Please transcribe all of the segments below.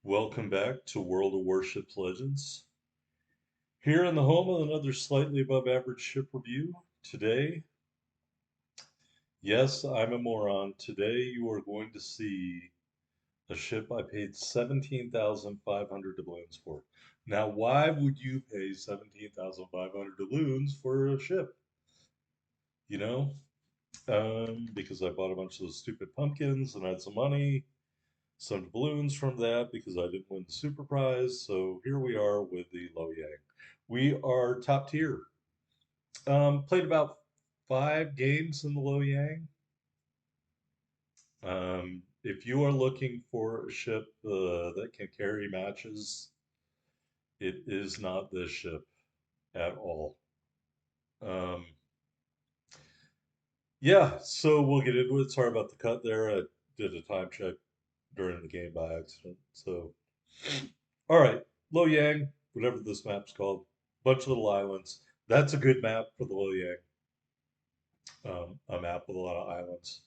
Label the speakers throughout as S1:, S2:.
S1: Welcome back to World of Warships Legends. Here in the home of another slightly above average ship review. Today, yes, I'm a moron. Today you are going to see a ship I paid 17,500 doubloons for. Now, why would you pay 17,500 doubloons for a ship? You know, because I bought a bunch of those stupid pumpkins and had some money, some balloons from that because I didn't win the super prize. So here we are with the Lo Yang. We are top tier. Played about 5 games in the Lo Yang. If you are looking for a ship that can carry matches, it is not this ship at all. Um, yeah, so we'll get into it. Sorry about the cut there. I did a time check during the game by accident. So, all right, Lo Yang, whatever this map's called, bunch of little islands. That's a good map for the Lo Yang. A map with a lot of islands.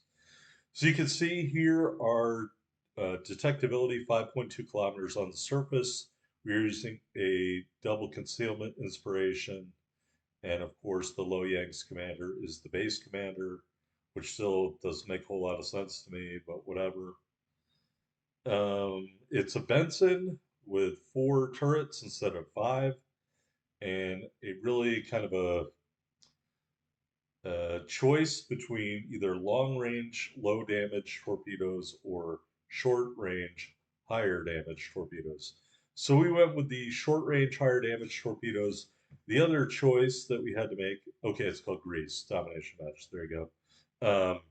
S1: So you can see here our detectability 5.2 kilometers on the surface. We're using a double concealment inspiration. And of course, the Lo Yang's commander is the base commander, which still doesn't make a whole lot of sense to me, but whatever. It's a Benson with 4 turrets instead of 5, and a really kind of a choice between either long range, low damage torpedoes or short range, higher damage torpedoes. So we went with the short range, higher damage torpedoes. The other choice that we had to make, okay, it's called Grease Domination Match. There you go.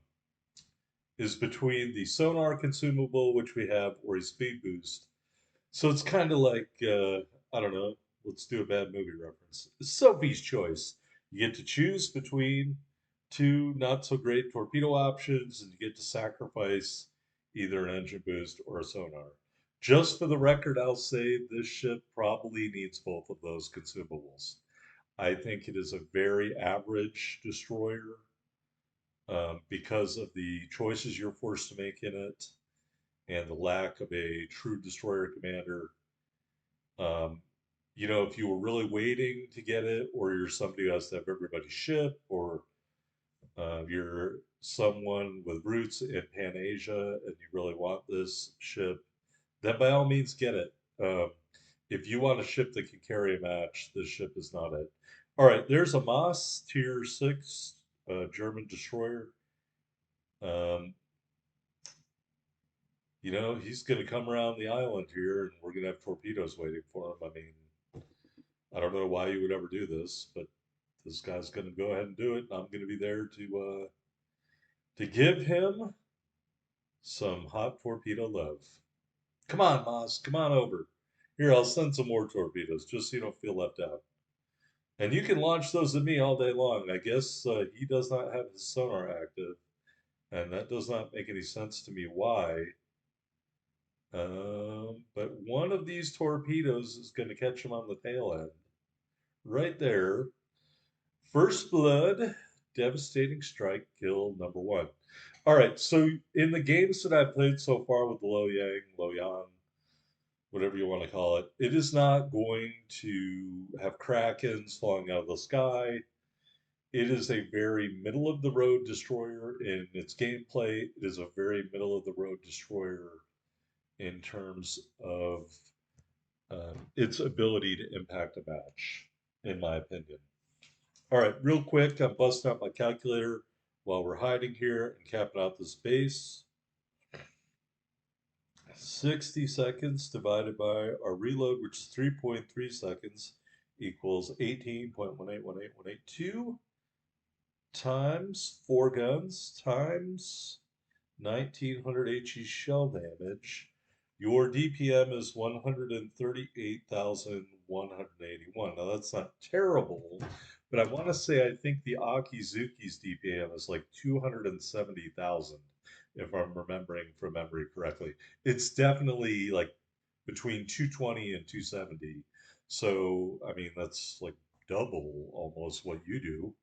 S1: Is between the sonar consumable, which we have, or a speed boost. So it's kind of like, I don't know, let's do a bad movie reference. Sophie's Choice. You get to choose between two not so great torpedo options, and you get to sacrifice either an engine boost or a sonar. Just for the record, I'll say this ship probably needs both of those consumables. I think it is a very average destroyer because of the choices you're forced to make in it and the lack of a true destroyer commander. Um, if you were really waiting to get it, or you're somebody who has to have everybody's ship, or you're someone with roots in Pan Asia and you really want this ship, then by all means get it. If you want a ship that can carry a match, this ship is not it. All right, there's a Moss Tier 6 German destroyer. Um, he's going to come around the island here and we're going to have torpedoes waiting for him. I mean, I don't know why you would ever do this, but this guy's going to go ahead and do it. I'm going to be there to give him some hot torpedo love. Come on, Moss, come on over. Here, I'll send some more torpedoes just so you don't feel left out. And you can launch those at me all day long. I guess he does not have his sonar active, and that does not make any sense to me why. But one of these torpedoes is going to catch him on the tail end. Right there. First blood, devastating strike, kill number one. All right, so in the games that I've played so far with the Lo Yang, Lo Yan, whatever you want to call it, it is not going to have krakens falling out of the sky. It is a very middle of the road destroyer in its gameplay. It is a very middle of the road destroyer in terms of its ability to impact a match, in my opinion. All right, real quick, I'm busting out my calculator while we're hiding here and capping out this base. 60 seconds divided by our reload, which is 3.3 seconds, equals 18.1818182 times 4 guns times 1900 HE shell damage. Your DPM is 138,181. Now that's not terrible, but I want to say I think the Akizuki's DPM is like 270,000, if I'm remembering from memory correctly. It's definitely like between 220 and 270. So, I mean, that's like double almost what you do.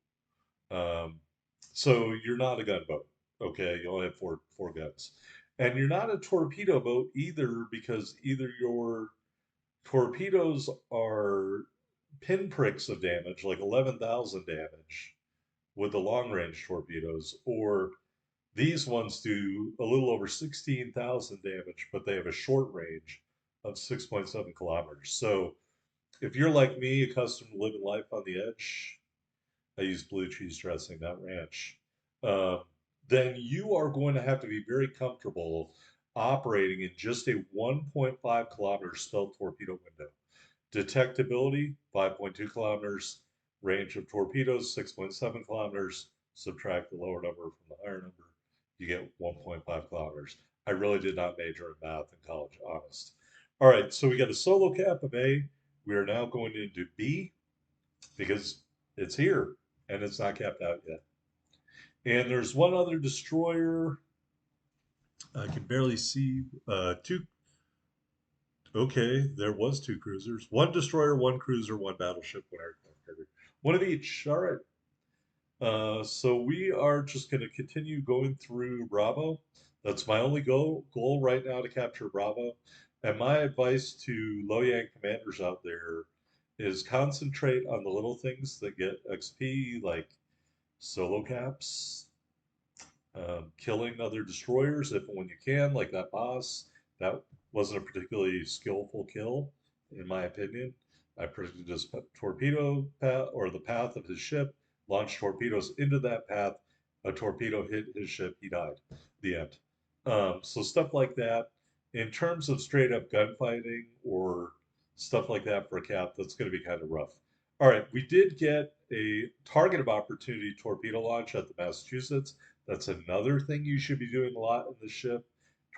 S1: So you're not a gunboat. Okay, you only have four guns. And you're not a torpedo boat either because either your torpedoes are pinpricks of damage, like 11,000 damage with the long range torpedoes, or these ones do a little over 16,000 damage, but they have a short range of 6.7 kilometers. So if you're like me, accustomed to living life on the edge, I use blue cheese dressing, not ranch, um, then you are going to have to be very comfortable operating in just a 1.5 kilometer stealth torpedo window. Detectability, 5.2 kilometers. Range of torpedoes, 6.7 kilometers. Subtract the lower number from the higher number, you get 1.5 kilometers. I really did not major in math in college, honest. All right, so we got a solo cap of A. We are now going into B because it's here and it's not capped out yet. And there's one other destroyer. I can barely see two. Okay, there was two cruisers, one destroyer, one cruiser, one battleship, one aircraft carrier, one of each. All right. So we are just going to continue going through Bravo. That's my only goal right now, to capture Bravo. And my advice to low yang commanders out there is concentrate on the little things that get XP, like solo caps, killing other destroyers if and when you can, like that boss. That wasn't a particularly skillful kill, in my opinion. I predicted his torpedo path or the path of his ship, launched torpedoes into that path. A torpedo hit his ship, he died. The end. So stuff like that. In terms of straight up gunfighting or stuff like that for a cap, that's going to be kind of rough. All right, we did get a target of opportunity torpedo launch at the Massachusetts. That's another thing you should be doing a lot in the ship.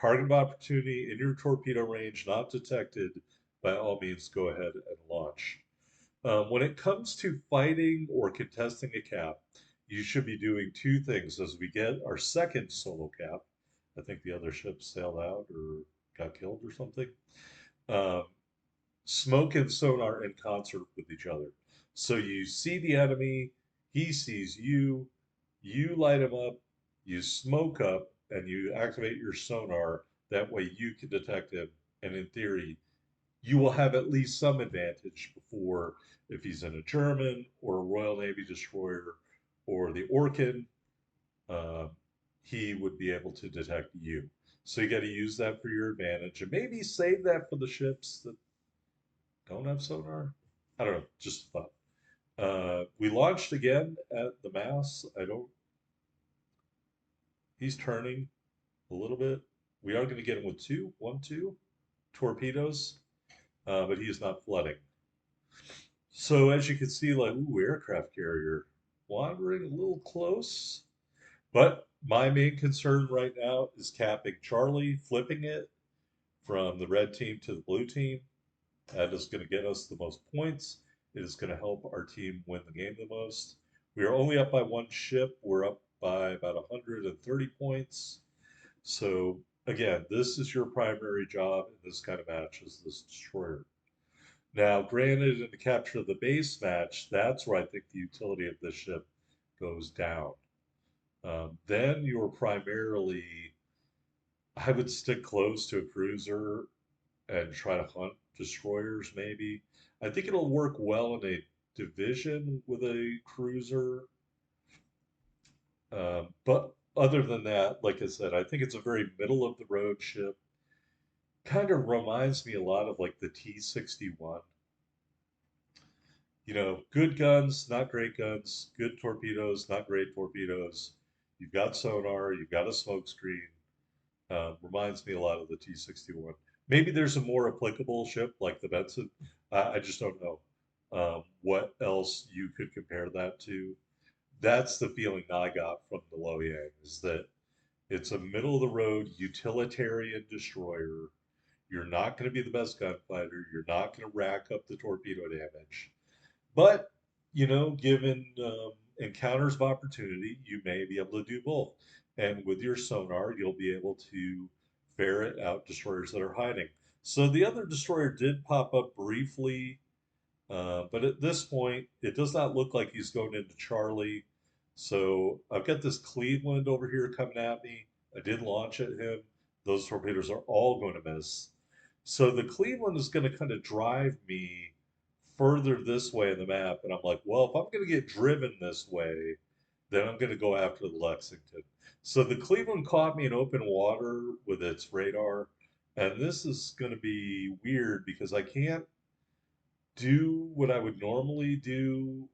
S1: Target of opportunity in your torpedo range, not detected, by all means, go ahead and launch. When it comes to fighting or contesting a cap, you should be doing two things as we get our second solo cap. I think the other ship sailed out or got killed or something. Um, Smoke and sonar in concert with each other. So you see the enemy, he sees you, you light him up, you smoke up, and you activate your sonar. That way you can detect him. And in theory, you will have at least some advantage before, if he's in a German or a Royal Navy destroyer or the Orkin, uh, he would be able to detect you. So you got to use that for your advantage, and maybe save that for the ships that don't have sonar. I don't know, just a thought. We launched again at the Mass. I don't. He's turning a little bit. We are going to get him with two torpedoes, but he is not flooding. So as you can see, like, ooh, aircraft carrier wandering a little close. But my main concern right now is capping Charlie, flipping it from the red team to the blue team. That is going to get us the most points. It is going to help our team win the game the most. We are only up by one ship. We're up by about 130 points. So again, this is your primary job in this kind of match, is this destroyer. Now, granted, in the capture of the base match, that's where I think the utility of this ship goes down. Then you're primarily, I would stick close to a cruiser and try to hunt destroyers, maybe. I think it'll work well in a division with a cruiser. But other than that, like I said, I think it's a very middle of the road ship. Kind of reminds me a lot of like the T-61. Good guns, not great guns, good torpedoes, not great torpedoes. You've got sonar, you've got a smoke screen. Reminds me a lot of the T-61. Maybe there's a more applicable ship like the Benson. I just don't know what else you could compare that to. That's the feeling I got from the Loyang, is that it's a middle of the road utilitarian destroyer. You're not going to be the best gunfighter. You're not going to rack up the torpedo damage. But, given encounters of opportunity, you may be able to do both. And with your sonar, you'll be able to ferret out destroyers that are hiding. So the other destroyer did pop up briefly, but at this point, it does not look like he's going into Charlie. So I've got this Cleveland over here coming at me. I did launch at him. those torpedoes are all going to miss. So the Cleveland is going to kind of drive me further this way in the map. And I'm like, well, if I'm going to get driven this way, then I'm going to go after the Lexington. So the Cleveland caught me in open water with its radar. And this is going to be weird because I can't do what I would normally do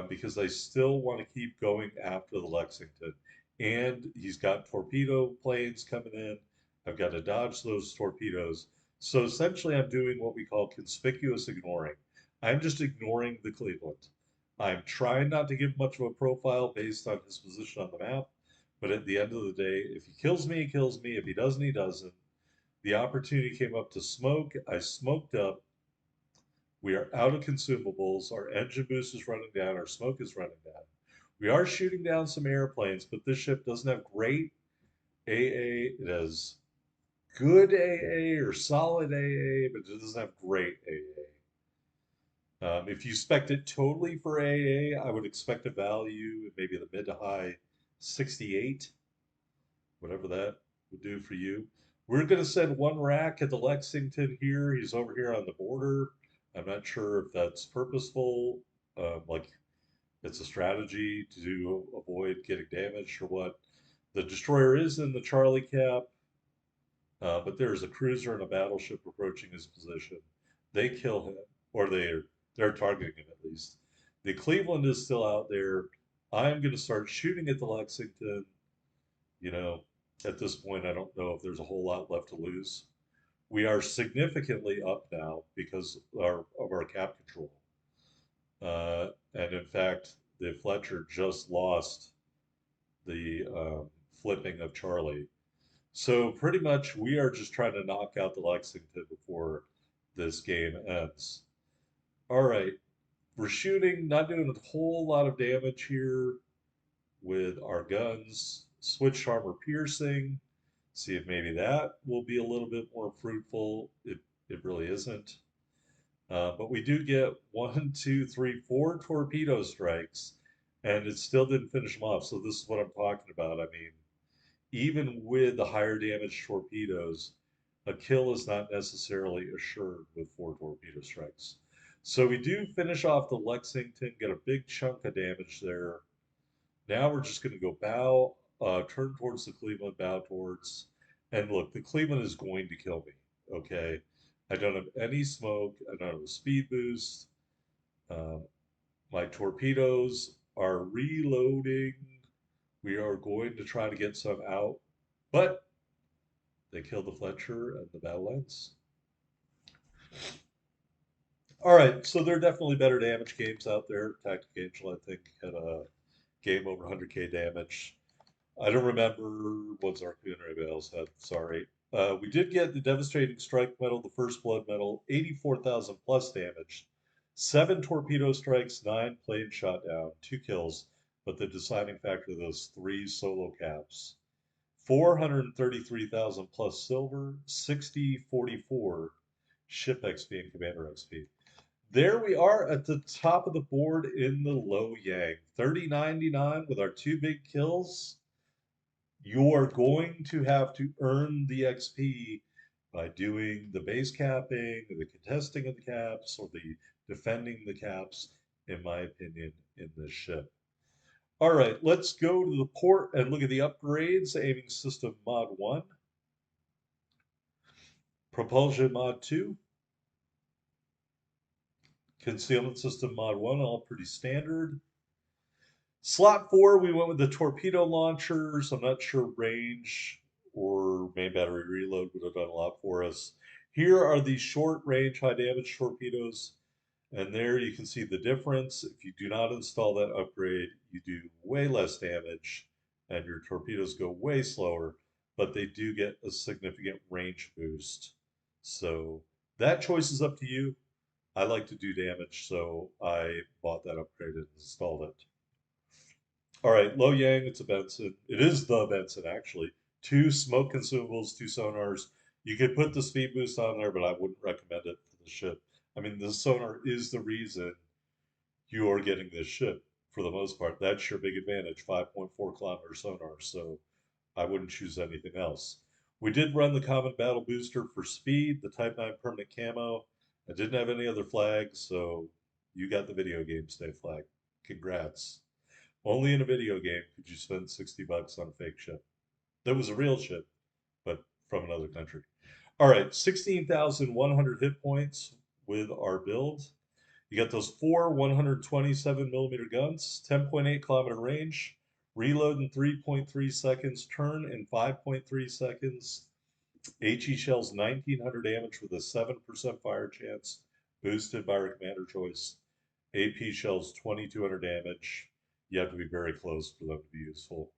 S1: because I still want to keep going after the Lexington. And he's got torpedo planes coming in. I've got to dodge those torpedoes. So essentially, I'm doing what we call conspicuous ignoring. I'm just ignoring the Cleveland. I'm trying not to give much of a profile based on his position on the map. But at the end of the day, if he kills me, he kills me. If he doesn't, he doesn't. The opportunity came up to smoke. I smoked up. We are out of consumables. Our engine boost is running down. Our smoke is running down. We are shooting down some airplanes, but this ship doesn't have great AA. It has good AA or solid AA, but it doesn't have great AA. If you expect it totally for AA, I would expect a value maybe the mid to high 68, whatever that would do for you. We're going to send one rack at the Lexington here. He's over here on the border. I'm not sure if that's purposeful, like it's a strategy to avoid getting damaged or what. The destroyer is in the Charlie cap, but there's a cruiser and a battleship approaching his position. They kill him, or they're targeting him at least. The Cleveland is still out there. I'm going to start shooting at the Lexington. You know, at this point, I don't know if there's a whole lot left to lose. We are significantly up now because of our cap control. And in fact, the Fletcher just lost the flipping of Charlie. So pretty much we are just trying to knock out the Lexington before this game ends. All right, we're shooting, not doing a whole lot of damage here with our guns. Switch armor piercing. See if maybe that will be a little bit more fruitful. It really isn't. But we do get one, two, three, four torpedo strikes, and it still didn't finish them off. So this is what I'm talking about. I mean, even with the higher damage torpedoes, a kill is not necessarily assured with four torpedo strikes. So we do finish off the Lexington, get a big chunk of damage there. Now we're just going to go bow, turn towards the Cleveland, bow towards, and look, the Cleveland is going to kill me. Okay, I don't have any smoke. I don't have a speed boost. Um, my torpedoes are reloading. We are going to try to get some out, but they kill the Fletcher and the battle ends. All right, so there are definitely better damage games out there. Tactic Angel, I think, had a game over 100k damage. I don't remember what Zarkun or anybody else had. Sorry. We did get the devastating strike medal, the first blood medal, 84,000 plus damage, 7 torpedo strikes, 9 plane shot down, 2 kills, but the deciding factor those 3 solo caps. 433,000 plus silver, 6044 ship XP and commander XP. There we are at the top of the board in the low yang. 3099 with our 2 big kills. You are going to have to earn the XP by doing the base capping, the contesting of the caps, or the defending the caps, in my opinion, in this ship. All right, let's go to the port and look at the upgrades. Aiming system mod 1, propulsion mod 2, concealment system mod 1, all pretty standard. Slot 4, we went with the torpedo launchers. I'm not sure range or main battery reload would have done a lot for us. Here are the short range, high damage torpedoes. And there you can see the difference. If you do not install that upgrade, you do way less damage and your torpedoes go way slower, but they do get a significant range boost. So that choice is up to you. I like to do damage, so I bought that upgrade and installed it. All right, Low Yang, it's a Benson. It is the Benson, actually. 2 smoke consumables, 2 sonars. You could put the speed boost on there, but I wouldn't recommend it for the ship. I mean, the sonar is the reason you are getting this ship for the most part. That's your big advantage, 5.4 kilometer sonar. So I wouldn't choose anything else. We did run the common battle booster for speed, the Type 9 permanent camo. I didn't have any other flags, so you got the video game stay flag. Congrats. Only in a video game could you spend $60 on a fake ship. That was a real ship, but from another country. All right, 16,100 hit points with our build. You got those four 127 millimeter guns, 10.8 kilometer range, reload in 3.3 seconds, turn in 5.3 seconds. HE shells 1900 damage with a 7% fire chance, boosted by our commander choice. AP shells 2200 damage. You have to be very close for them to be useful.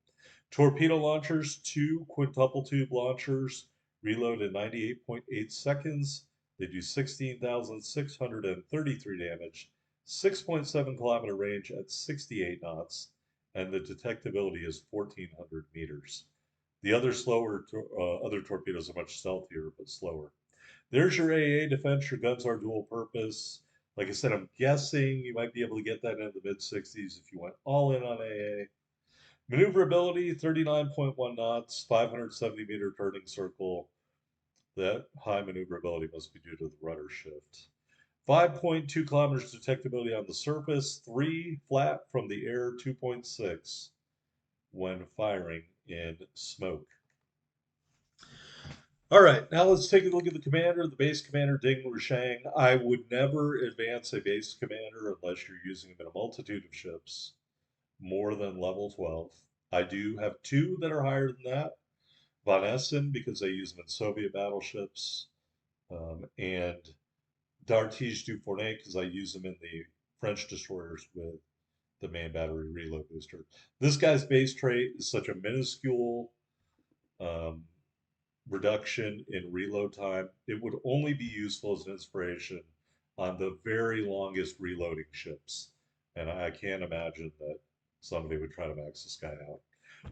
S1: Torpedo launchers, two quintuple tube launchers, reload in 98.8 seconds. They do 16,633 damage, 6.7 kilometer range at 68 knots, and the detectability is 1,400 meters. The other other torpedoes are much stealthier but slower. There's your AA defense. Your guns are dual purpose. Like I said, I'm guessing you might be able to get that into the mid 60s if you went all in on AA. Maneuverability 39.1 knots, 570-meter turning circle. That high maneuverability must be due to the rudder shift. 5.2 kilometers detectability on the surface, 3 flat from the air, 2.6 when firing in smoke. All right, now let's take a look at the commander, the base commander, Ding Wushang. I would never advance a base commander unless you're using him in a multitude of ships more than level 12. I do have two that are higher than that. Von Essen, because I use them in Soviet battleships, and D'Artige du Fournet, because I use them in the French destroyers with the main battery reload booster. This guy's base trait is such a minuscule um, reduction in reload time. It would only be useful as an inspiration on the very longest reloading ships. And I can't imagine that somebody would try to max this guy out.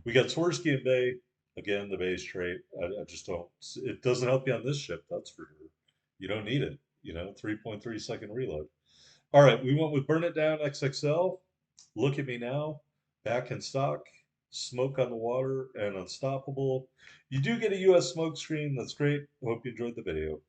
S1: We got Swirsky and Bay, again, the base trait. I just don't, it doesn't help you on this ship, that's for sure. You don't need it, 3.3 second reload. All right, we went with Burn It Down XXL, Look at Me Now, Back in Stock, Smoke on the Water, and Unstoppable. You do get a US smoke screen. That's great. I hope you enjoyed the video.